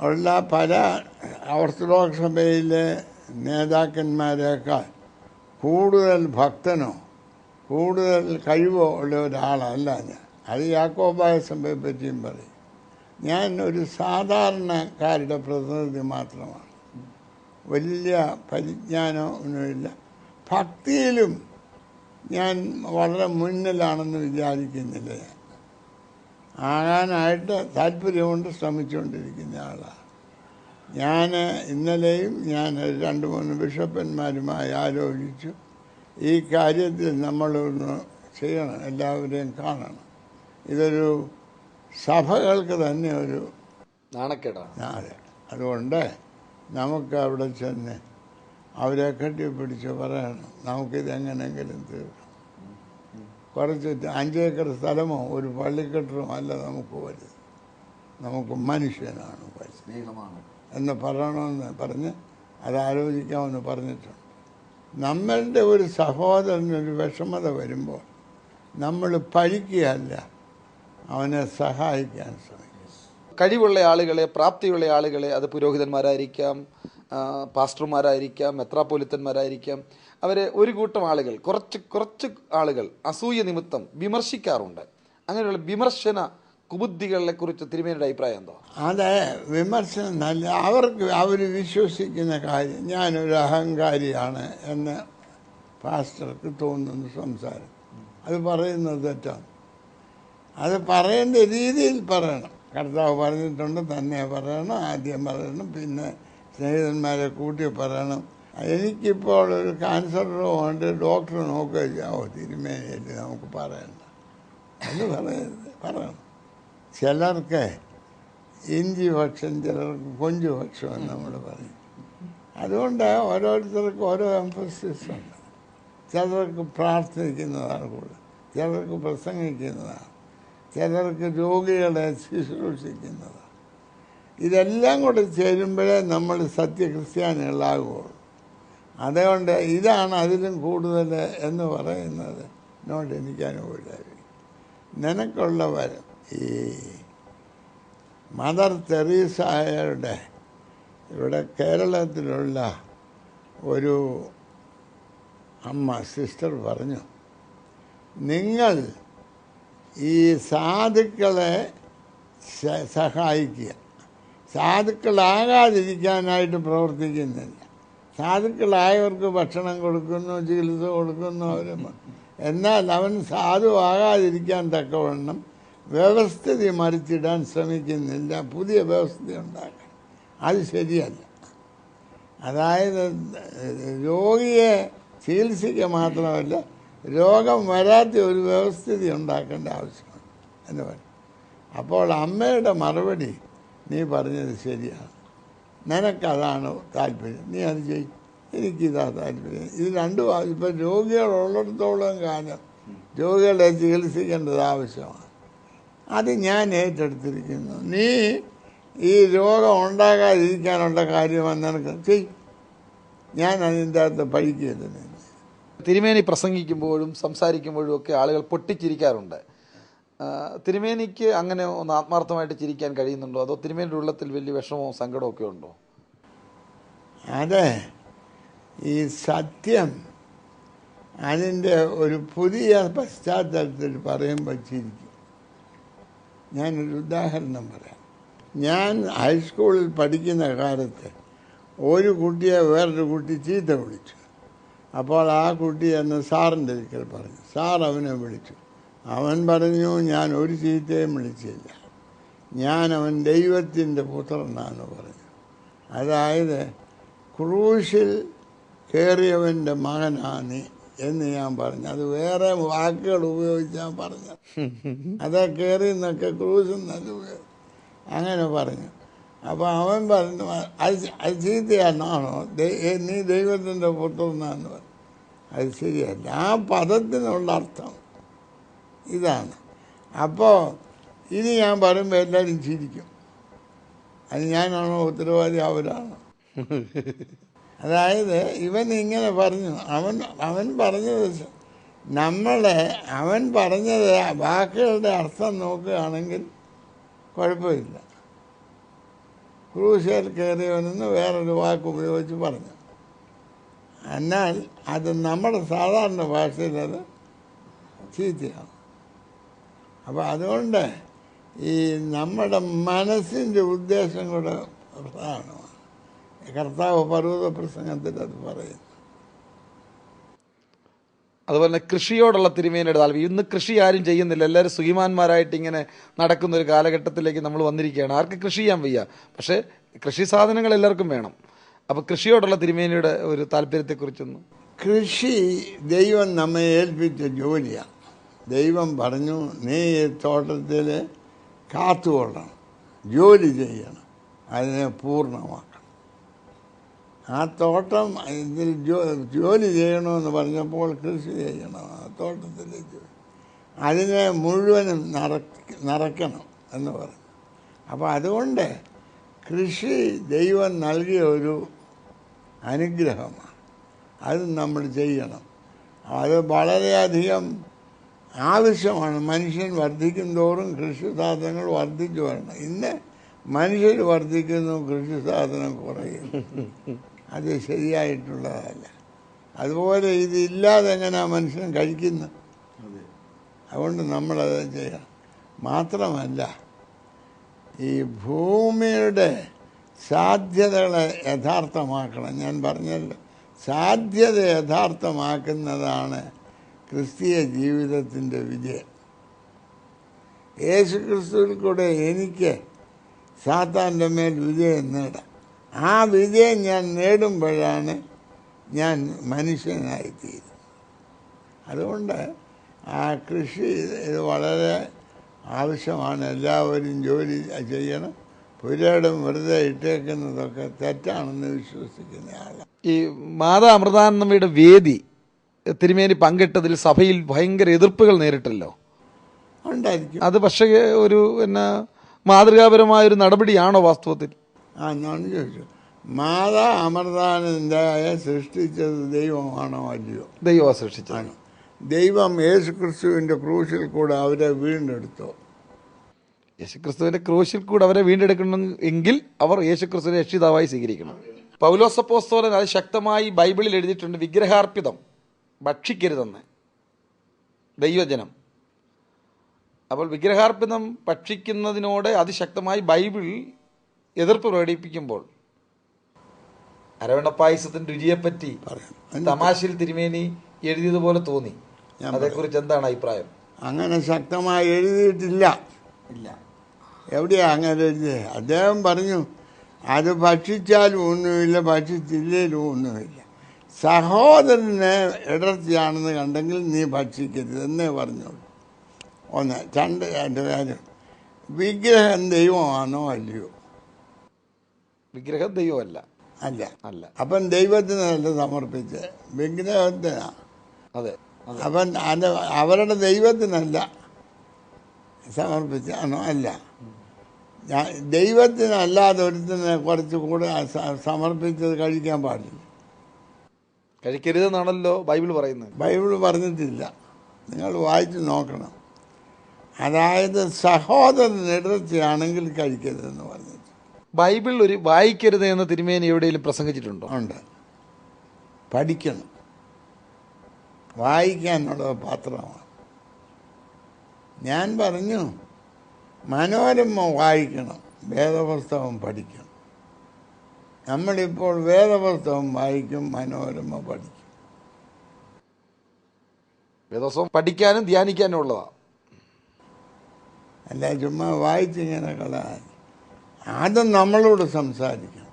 ഉള്ള പല ഓർത്തഡോക്സ് സഭയിലെ നേതാക്കന്മാരെക്കാൾ കൂടുതൽ ഭക്തനോ കൂടുതൽ കഴിവോ ഉള്ള ഒരാളല്ല ഞാൻ. അത് യാക്കോബായ സഭയെ പറ്റിയും പറയും. ഞാൻ ഒരു സാധാരണക്കാരുടെ പ്രതിനിധി മാത്രമാണ്. വലിയ പരിജ്ഞാനമൊന്നുമില്ല. ഭക്തിയിലും ഞാൻ വളരെ മുന്നിലാണെന്ന് വിചാരിക്കുന്നില്ല. ഞാൻ ആകാനായിട്ട് താല്പര്യമുണ്ട്, ശ്രമിച്ചുകൊണ്ടിരിക്കുന്ന ആളാണ്. ഞാൻ ഇന്നലെയും ഞാൻ 2-3 ബിഷപ്പന്മാരുമായി ആലോചിച്ചു. ഈ കാര്യത്തിൽ നമ്മളൊന്ന് ചെയ്യണം, എല്ലാവരെയും കാണണം. ഇതൊരു സഭകൾക്ക് തന്നെ ഒരു നാണക്കേടാണ്. അതെ, അതുകൊണ്ട് നമുക്ക് അവിടെ ചെന്ന് അവരെ കെട്ടിപ്പിടിച്ച് പറയണം, നമുക്കിതെങ്ങനെങ്കിലും തീർക്കണം. കുറച്ച് 5 ഏക്കർ സ്ഥലമോ ഒരു പള്ളിക്കെട്ടോ അല്ല നമുക്ക് വലുത്, നമുക്ക് മനുഷ്യനാണ് സ്നേഹമാണ് എന്ന് പറയണമെന്ന് പറഞ്ഞ് അത് ആലോചിക്കാമെന്ന് പറഞ്ഞിട്ടുണ്ട്. നമ്മളുടെ ഒരു സഹോദരനൊരു വിഷമത വരുമ്പോൾ നമ്മൾ പഴിക്കുകയല്ല, അവനെ സഹായിക്കാൻ ശ്രമിക്കും. കഴിവുള്ള ആളുകളെ, പ്രാപ്തിയുള്ള ആളുകളെ, അത് പുരോഹിതന്മാരായിരിക്കാം, പാസ്റ്റർമാരായിരിക്കാം, മെത്രാപ്പോലിത്തന്മാരായിരിക്കാം, അവരെ ഒരു കൂട്ടം ആളുകൾ, കുറച്ച് ആളുകൾ അസൂയ നിമിത്തം വിമർശിക്കാറുണ്ട്. അങ്ങനെയുള്ള വിമർശന കുബുദ്ധികളെ കുറിച്ച് തിരുമേനിയുടെ അഭിപ്രായം എന്തോ? അതെ, വിമർശനം നല്ല, അവർ വിശ്വസിക്കുന്ന കാര്യം ഞാനൊരു അഹങ്കാരിയാണ് എന്ന് പാസ്റ്റർക്ക് തോന്നുന്ന സംസാരം, അത് പറയുന്നത് തെറ്റാണ്. അത് പറയേണ്ട രീതിയിൽ പറയണം. കർത്താവ് പറഞ്ഞിട്ടുണ്ട്, തന്നെ പറയണം, ആദ്യം പറയണം, പിന്നെ സ്നേഹിതന്മാരെ കൂട്ടി പറയണം. എനിക്കിപ്പോൾ ഒരു ക്യാൻസർ രോഗമുണ്ട്, ഡോക്ടർ നോക്കുക, തിരുമേനിയല്ലേ നമുക്ക് പറയണ്ട എന്ന് പറയണം. ചിലർക്ക് ഇഞ്ചി ഭക്ഷം, ചിലർക്ക് കൊഞ്ചു ഭക്ഷം എന്ന് നമ്മൾ പറയും. അതുകൊണ്ട് ഓരോരുത്തർക്കും ഓരോ എംഫസിസ് ഉണ്ട്. ചിലർക്ക് പ്രാർത്ഥിക്കുന്നതാണ് കൂടുതൽ, ചിലർക്ക് പ്രസംഗിക്കുന്നതാണ്, ചിലർക്ക് രോഗികളെ ശുശ്രൂഷിക്കുന്നതാണ്. ഇതെല്ലാം കൂടെ ചേരുമ്പോഴേ നമ്മൾ സത്യക്രിസ്ത്യാനികളാകുകയുള്ളൂ. അതുകൊണ്ട് ഇതാണ് അതിലും കൂടുതൽ എന്ന് പറയുന്നത് എന്നോട് എനിക്ക് അനുഭവമില്ലായിരിക്കും. നിനക്കുള്ളവർ ഈ മദർ തെരേസയുടെ ഇവിടെ കേരളത്തിലുള്ള ഒരു അമ്മ സിസ്റ്റർ പറഞ്ഞു, നിങ്ങൾ ഈ സാധുക്കളെ സഹായിക്കുക, സാധുക്കളാകാതിരിക്കാനായിട്ട് പ്രവർത്തിക്കുന്നില്ല. സാധുക്കളായവർക്ക് ഭക്ഷണം കൊടുക്കുന്നു, ചികിത്സ കൊടുക്കുന്നു അവരും. എന്നാൽ അവൻ സാധുവാകാതിരിക്കാൻ തക്കവണ്ണം വ്യവസ്ഥിതി മറിച്ചിടാൻ ശ്രമിക്കുന്നില്ല, പുതിയ വ്യവസ്ഥ ഉണ്ടാക്കാൻ. അത് ശരിയല്ല. അതായത് രോഗിയെ ചികിത്സിക്കുക മാത്രമല്ല, രോഗം വരാത്ത ഒരു വ്യവസ്ഥിതി ഉണ്ടാക്കേണ്ട ആവശ്യമാണ് എന്ന് പറയും. അപ്പോൾ അമ്മയുടെ മറുപടി, നീ പറഞ്ഞത് ശരിയാണ്, നിനക്കതാണ് താല്പര്യം, നീ അത് ചെയ്യും, എനിക്കിതാ താല്പര്യം. ഇത് രണ്ടും ഇപ്പം രോഗികളുള്ളിടത്തോളം കാലം രോഗികളെ ചികിത്സിക്കേണ്ടത് ആവശ്യമാണ്. അത് ഞാൻ ഏറ്റെടുത്തിരിക്കുന്നു. നീ ഈ രോഗം ഉണ്ടാകാതിരിക്കാനുള്ള കാര്യമാണ് നിനക്ക് ചെയ്യും, ഞാൻ അതിൻ്റെ അകത്ത് പഠിക്കുകയില്ല. തിരുമേനി പ്രസംഗിക്കുമ്പോഴും സംസാരിക്കുമ്പോഴും ഒക്കെ ആളുകൾ പൊട്ടിച്ചിരിക്കാറുണ്ട്. തിരുമേനിക്ക് അങ്ങനെ ഒന്ന് ആത്മാർത്ഥമായിട്ട് ചിരിക്കാൻ കഴിയുന്നുണ്ടോ? അതോ തിരുമേനിയുടെ ഉള്ളത്തിൽ വലിയ വിഷമവും സങ്കടവും ഒക്കെ ഉണ്ടോ? അതെ, ഈ സത്യം അതിൻ്റെ ഒരു പുതിയ പശ്ചാത്തലത്തിൽ പറയുമ്പോൾ ചിരിക്കും. ഞാനൊരു ഉദാഹരണം പറയാം. ഞാൻ ഹൈസ്കൂളിൽ പഠിക്കുന്ന കാലത്ത് ഒരു കുട്ടിയെ വേറൊരു കുട്ടി ചീത്ത വിളിച്ചു. അപ്പോൾ ആ കുട്ടി എന്ന് സാറിൻ്റെ ഒരിക്കൽ പറഞ്ഞു. സാർ അവനെ വിളിച്ചു. അവൻ പറഞ്ഞു, ഞാൻ ഒരു ചീത്തയും വിളിച്ചില്ല, അവൻ ദൈവത്തിൻ്റെ പുത്രനാണെന്ന് പറഞ്ഞു. അതായത് ക്രൂശിൽ കയറിയവൻ്റെ മകനാണ് നീ എന്ന് ഞാൻ പറഞ്ഞു. അത് വേറെ വാക്കുകൾ ഉപയോഗിച്ചാൽ പറഞ്ഞു. അതാ കയറി എന്നൊക്കെ ക്രൂശിൽ നിന്നൊക്കെ അങ്ങനെ പറഞ്ഞു. അപ്പോൾ അവൻ പറഞ്ഞു, അത് ചീത്തയാണോ, നീ ദൈവത്തിൻ്റെ പുത്രനാന്ന് പറഞ്ഞു. അത് ശരിയല്ല. ആ പദത്തിനുള്ള അർത്ഥം ഇതാണ്. അപ്പോൾ ഇനി ഞാൻ പറയുമ്പോൾ എല്ലാവരും ചിരിക്കും. അത് ഞാനാണോ ഉത്തരവാദി, അവരാണോ? അതായത് ഇവൻ ഇങ്ങനെ പറഞ്ഞു, അവൻ പറഞ്ഞത് അവൻ പറഞ്ഞത് വാക്കുകളുടെ അർത്ഥം നോക്കുകയാണെങ്കിൽ കുഴപ്പമില്ല. ക്രൂശിൽ കയറിയവനെന്ന് വേറൊരു വാക്ക് ഉപയോഗിച്ച് പറഞ്ഞു. എന്നാൽ അത് നമ്മുടെ സാധാരണ ഭാഷയിൽ അത് ചീത്തയാണ്. അപ്പോൾ അതുകൊണ്ട് ഈ നമ്മുടെ മനസ്സിൻ്റെ ഉദ്ദേശം കൂടെ പ്രധാനമാണ്. കർത്താവ് പർവ്വത പ്രസംഗത്തിൽ അത് പറയുന്നു. അതുപോലെ തന്നെ കൃഷിയോടുള്ള തിരുമേനിയുടെ താല്പര്യം. ഇന്ന് കൃഷി ആരും ചെയ്യുന്നില്ല. എല്ലാവരും സുഖിമാന്മാരായിട്ട് ഇങ്ങനെ നടക്കുന്ന ഒരു കാലഘട്ടത്തിലേക്ക് നമ്മൾ വന്നിരിക്കുകയാണ്. ആർക്ക് കൃഷി ചെയ്യാൻ വയ്യ, പക്ഷേ കൃഷി സാധനങ്ങൾ എല്ലാവർക്കും വേണം. അപ്പോൾ കൃഷിയോടുള്ള തിരുമേനിയുടെ ഒരു താല്പര്യത്തെക്കുറിച്ചൊന്ന്. കൃഷി ദൈവം നമ്മെ ഏൽപ്പിച്ച ജോലിയാണ്. ദൈവം പറഞ്ഞു, നീ ഈ തോട്ടത്തിൽ കാത്തുകൊള്ളണം, ജോലി ചെയ്യണം, അതിനെ പൂർണ്ണമാക്കണം. ആ തോട്ടം ഇതിൽ ജോലി ചെയ്യണമെന്ന് പറഞ്ഞപ്പോൾ കൃഷി ചെയ്യണം, ആ തോട്ടത്തിൽ അതിനെ മുഴുവനും നിറയ്ക്കണം എന്ന് പറഞ്ഞു. അപ്പോൾ അതുകൊണ്ട് കൃഷി ദൈവം നൽകിയ ഒരു അനുഗ്രഹമാണ്. അത് നമ്മൾ ചെയ്യണം. അത് വളരെയധികം ആവശ്യമാണ്. മനുഷ്യൻ വർദ്ധിക്കും തോറും കൃഷി സാധനങ്ങൾ വർദ്ധിച്ചു വരണം. ഇന്ന് മനുഷ്യർ വർദ്ധിക്കുന്നു, കൃഷി സാധനം കുറയും. അത് ശരിയായിട്ടുള്ളതല്ല. അതുപോലെ ഇതില്ലാതെ എങ്ങനെയാണ് മനുഷ്യൻ കഴിക്കുന്നത്? അതുകൊണ്ട് നമ്മളത് ചെയ്യണം. മാത്രമല്ല, ഈ ഭൂമിയുടെ സാധ്യതകളെ യഥാർത്ഥമാക്കണം. ഞാൻ പറഞ്ഞല്ലോ, സാധ്യത യഥാർത്ഥമാക്കുന്നതാണ് ക്രിസ്തീയ ജീവിതത്തിൻ്റെ വിജയം. യേശു ക്രിസ്തുവിൽ കൂടെ എനിക്ക് സാത്താൻ്റെ മേൽ വിജയം നേടാം. ആ വിജയം ഞാൻ നേടുമ്പോഴാണ് ഞാൻ മനുഷ്യനായിത്തീരുന്നത്. അതുകൊണ്ട് ആ കൃഷി ഇത് വളരെ ആവശ്യമാണ്. എല്ലാവരും ജോലി ചെയ്യണം. പുരയിടം വെറുതെ ഇട്ടേക്കുന്നതൊക്കെ തെറ്റാണെന്ന് വിശ്വസിക്കുന്ന ആളാണ്. ഈ മാതാ അമൃതാനന്ദമയുടെ വേദി തിരുമേനി പങ്കിട്ടതിൽ സഭയിൽ ഭയങ്കര എതിർപ്പുകൾ നേരിട്ടല്ലോ. ഉണ്ടായിരിക്കും. അത് പക്ഷേ ഒരു മാതൃകാപരമായൊരു നടപടിയാണോ വാസ്തവത്തിൽ? ഞാൻ ചോദിച്ചു, മാതാ അമൃതാനന്ദായ സൃഷ്ടിച്ചത് ദൈവമാണോ അല്ലയോ? ദൈവമാണ് സൃഷ്ടിച്ചത്. ദൈവം യേശു ക്രിസ്തുവിൻ്റെ ക്രൂശിൽ കൂടെ അവരെ വീണ്ടെടുത്തോ? യേശുക്രിസ്തുവിന്റെ ക്രൂശിൽ കൂടെ അവരെ വീണ്ടെടുക്കണം എങ്കിൽ അവർ യേശുക്രിസ്തുവിനെ രക്ഷിതാവായി സ്വീകരിക്കണം. പൗലോസ് അപ്പോസ്തലൻ അത് ശക്തമായി ബൈബിളിൽ എഴുതിയിട്ടുണ്ട്. വിഗ്രഹാർപ്പിതം ഭക്ഷിക്കരുതെന്ന് ദൈവജനം. അപ്പോൾ വിഗ്രഹാർപ്പിതം ഭക്ഷിക്കുന്നതിനോട് അതിശക്തമായി ബൈബിൾ എതിർപ്പ് പ്രകടിപ്പിക്കുമ്പോൾ അരവണപ്പായസത്തിന്റെ രുചിയെപ്പറ്റി തമാശയിൽ തിരുമേനി എഴുതിയതുപോലെ തോന്നി. അതേക്കുറിച്ച് എന്താണ് അഭിപ്രായം? അങ്ങനെ ശക്തമായി എഴുതിയിട്ടില്ല. എവിടെയാ അങ്ങനെ എഴുതിയത്? അദ്ദേഹം പറഞ്ഞു, അത് ഭക്ഷിച്ചാലും ഒന്നുമില്ല, ഭക്ഷിച്ചില്ലേലും ഒന്നുമില്ല. സഹോദരനെ ഇടർച്ചയാണെന്ന് കണ്ടെങ്കിൽ നീ ഭക്ഷിക്കരുത് എന്നേ പറഞ്ഞോളൂ. ഒന്ന്. രണ്ട് കാര്യം, വിഗ്രഹം ദൈവമാണോ അല്ലയോ? വിഗ്രഹം ദൈവമല്ല. അല്ല. അല്ല. അപ്പം ദൈവത്തിനല്ല സമർപ്പിച്ച്, വിഗ്രഹത്തിനാണ്. അതെ. അവൻ അവരുടെ ദൈവത്തിനല്ല സമർപ്പിച്ചാണോ? അല്ല. ദൈവത്തിനല്ലാതെ ഒരുത്തിനെ കുറച്ച് കൂടെ സമർപ്പിച്ചത് കഴിക്കാൻ പാടില്ല. കഴിക്കരുതെന്നാണല്ലോ ബൈബിൾ പറയുന്നത്. ബൈബിൾ പറഞ്ഞിട്ടില്ല, നിങ്ങൾ വായിച്ച് നോക്കണം. അതായത് സഹോദരൻ ഇടർച്ചയാണെങ്കിൽ കഴിക്കരുതെന്ന് പറഞ്ഞിട്ട് ബൈബിൾ ഒരു വായിക്കരുത് എന്ന് തിരുമേനി എവിടെയെങ്കിലും പ്രസംഗിച്ചിട്ടുണ്ടോ? ഉണ്ട്. പഠിക്കണം. വായിക്കാനുള്ള പാത്രമാണ്. ഞാൻ പറഞ്ഞു, മനോരമ വായിക്കണം, വേദപുസ്തകം പഠിക്കണം. നമ്മളിപ്പോൾ വേദപുസ്തകം വായിക്കും, മനോരമ പഠിക്കും. വേദപുസ്തകം പഠിക്കാനും ധ്യാനിക്കാനും ഉള്ളതാണ്. അല്ല ചുമ്മാ വായിച്ചിങ്ങനെ കളയാൻ. ആദ്യം നമ്മളോട് സംസാരിക്കണം.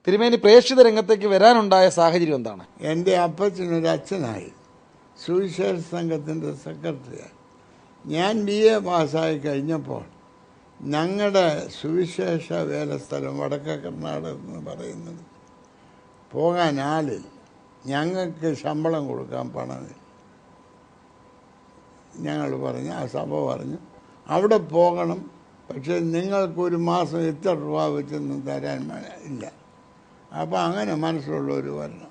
തിരുമേനി പ്രേക്ഷിത രംഗത്തേക്ക് വരാനുണ്ടായ സാഹചര്യം എന്താണ്? എൻ്റെ അപ്പച്ചനൊരു അച്ഛനായി, സുവിശേഷ സംഘത്തിൻ്റെ സെക്രട്ടറിയായി. ഞാൻ BA പാസ്സായി കഴിഞ്ഞപ്പോൾ ഞങ്ങളുടെ സുവിശേഷ വേലസ്ഥലം വടക്കേ കർണാടക എന്ന് പറയുന്നത് പോകാൻ ആളിൽ, ഞങ്ങൾക്ക് ശമ്പളം കൊടുക്കാൻ പണമില്ല. ഞങ്ങൾ പറഞ്ഞു, ആ സഭ പറഞ്ഞു, അവിടെ പോകണം, പക്ഷേ നിങ്ങൾക്കൊരു മാസം ഇത്ര രൂപ വെച്ചൊന്നും തരാൻ ഇല്ല. അപ്പോൾ അങ്ങനെ മനസ്സുള്ളവർ വരണം.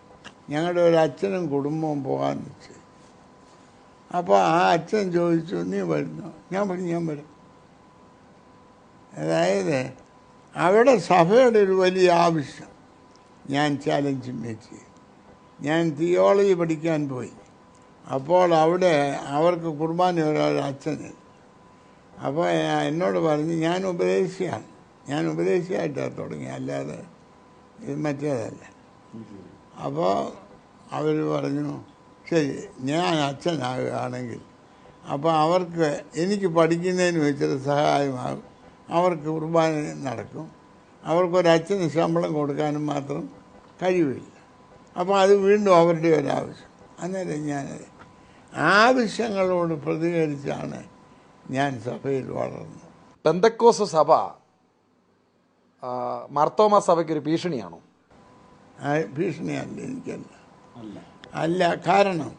ഞങ്ങളുടെ ഒരു അച്ഛനും കുടുംബവും പോകാൻ വെച്ച്. അപ്പോൾ ആ അച്ഛൻ ചോദിച്ചു, നീ വരുന്നു? ഞാൻ പറഞ്ഞു, ഞാൻ വരും. അതായത് അവിടെ സഭയുടെ ഒരു വലിയ ആവശ്യം ഞാൻ ചാലഞ്ച് വെച്ച്. ഞാൻ തിയോളജി പഠിക്കാൻ പോയി. അപ്പോൾ അവിടെ അവർക്ക് കുർബാന ഒരു അച്ഛന്. അപ്പോൾ എന്നോട് പറഞ്ഞ് ഞാൻ ഉപദേശിയായിട്ടാണ് തുടങ്ങി, അല്ലാതെ ഇത് മറ്റേതല്ല. അപ്പോൾ അവർ പറഞ്ഞു ശരി ഞാൻ അച്ഛനാകുകയാണെങ്കിൽ അപ്പോൾ അവർക്ക് എനിക്ക് പഠിക്കുന്നതിന് വെച്ചൊരു സഹായമാകും, അവർക്ക് കുർബാന നടക്കും, അവർക്കൊരച്ഛന് ശമ്പളം കൊടുക്കാനും മാത്രം കഴിവില്ല. അപ്പോൾ അത് വീണ്ടും അവരുടെ ഒരാവശ്യം. അന്നേരം ഞാൻ ആവശ്യങ്ങളോട് പ്രതികരിച്ചാണ് ഞാൻ സഭയിൽ വളർന്നത്. പെന്തക്കോസ് സഭ മാർത്തോമാ സഭയ്ക്കൊരു ഭീഷണിയാണോ? ഭീഷണിയല്ല, എനിക്കല്ല. അല്ല, കാരണം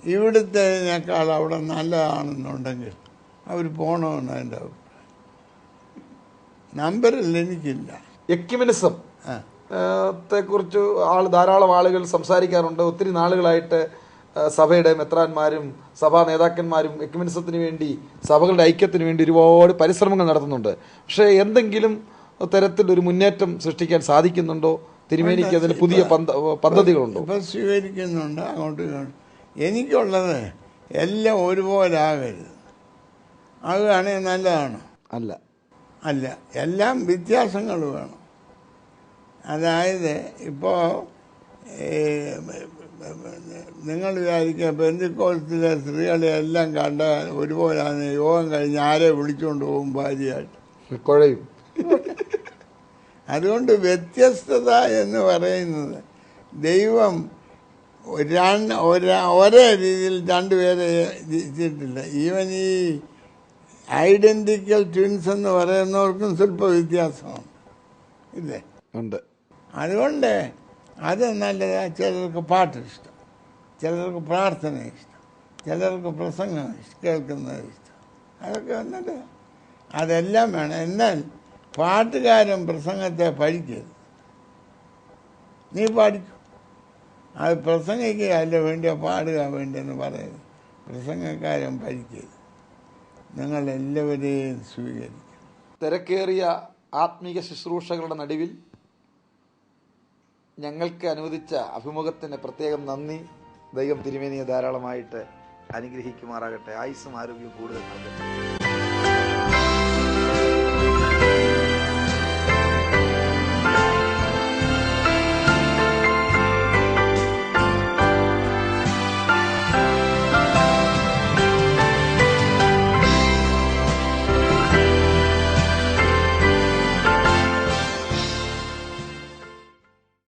ഇവിടുത്തേതിനേക്കാൾ അവിടെ നല്ലതാണെന്നുണ്ടെങ്കിൽ അവർ പോകണമെന്ന് എൻ്റെ അഭിപ്രായം. നമ്പറിൽ എനിക്കില്ല. എക്യുമെനിസം ത്തെക്കുറിച്ച് ധാരാളം ആളുകൾ സംസാരിക്കാറുണ്ട്. ഒത്തിരി നാളുകളായിട്ട് സഭയുടെ മെത്രാന്മാരും സഭാ നേതാക്കന്മാരും എക്യുമെനിസത്തിന് വേണ്ടി, സഭകളുടെ ഐക്യത്തിന് വേണ്ടി ഒരുപാട് പരിശ്രമങ്ങൾ നടത്തുന്നുണ്ട്. പക്ഷേ എന്തെങ്കിലും തരത്തിലൊരു മുന്നേറ്റം സൃഷ്ടിക്കാൻ സാധിക്കുന്നുണ്ടോ? തിരുമേനിക്ക് അതിന് പുതിയ പദ്ധതികളുണ്ടോ? ഇപ്പം സ്വീകരിക്കുന്നുണ്ട് അങ്ങോട്ടും ഇങ്ങോട്ടും. എനിക്കുള്ളത് എല്ലാം ഒരുപോലെ ആകരുത്. ആകുകയാണെങ്കിൽ നല്ലതാണ്. അല്ല, എല്ലാം വ്യത്യാസങ്ങൾ വേണം. അതായത് ഇപ്പോൾ നിങ്ങൾ വിചാരിക്കുക പെന്തിക്കോസ്തിലെ സ്ത്രീകളെ എല്ലാം കണ്ട ഒരുപോലെയാണ്. യോഗം കഴിഞ്ഞ് ആരെ വിളിച്ചുകൊണ്ട് പോകും ഭാര്യയായിട്ട് കുഴയും. അതുകൊണ്ട് വ്യത്യസ്തത എന്ന് പറയുന്നത് ദൈവം ഒരേ രീതിയിൽ രണ്ടുപേരെ ഇച്ചിട്ടില്ല. ഈവൻ ഈ ഐഡൻറ്റിക്കൽ ട്വിൻസ് എന്ന് പറയുന്നവർക്കും സ്വല്പ വ്യത്യാസമാണ്, ഇല്ലേ? ഉണ്ട്. അതുകൊണ്ട് അത് നല്ലതാണ്. ചിലർക്ക് പാട്ട് ഇഷ്ടം, ചിലർക്ക് പ്രാർത്ഥന ഇഷ്ടം, ചിലർക്ക് പ്രസംഗം കേൾക്കുന്നത് ഇഷ്ടം. അതൊക്കെ വന്നിട്ട് അതെല്ലാം വേണം. എന്നാൽ പാട്ടുകാരൻ പ്രസംഗത്തെ പഠിക്കരുത്. നീ പഠിക്കും, അത് പ്രസംഗിക്കുക അല്ല വേണ്ടിയ പാടുക വേണ്ടിയെന്ന് പറയരുത്. പ്രസംഗക്കാരൻ പഠിക്കരുത്. നിങ്ങളെല്ലാവരെയും സ്വീകരിക്കും. തിരക്കേറിയ ആത്മീക ശുശ്രൂഷകളുടെ നടുവിൽ ഞങ്ങൾക്ക് അനുവദിച്ച അഭിമുഖത്തിന് പ്രത്യേകം നന്ദി. ദൈവം തിരുമേനിയെ ധാരാളമായിട്ട് അനുഗ്രഹിക്കുമാറാകട്ടെ. ആയുസ്സും ആരോഗ്യവും കൂടുതൽ നൽകട്ടെ.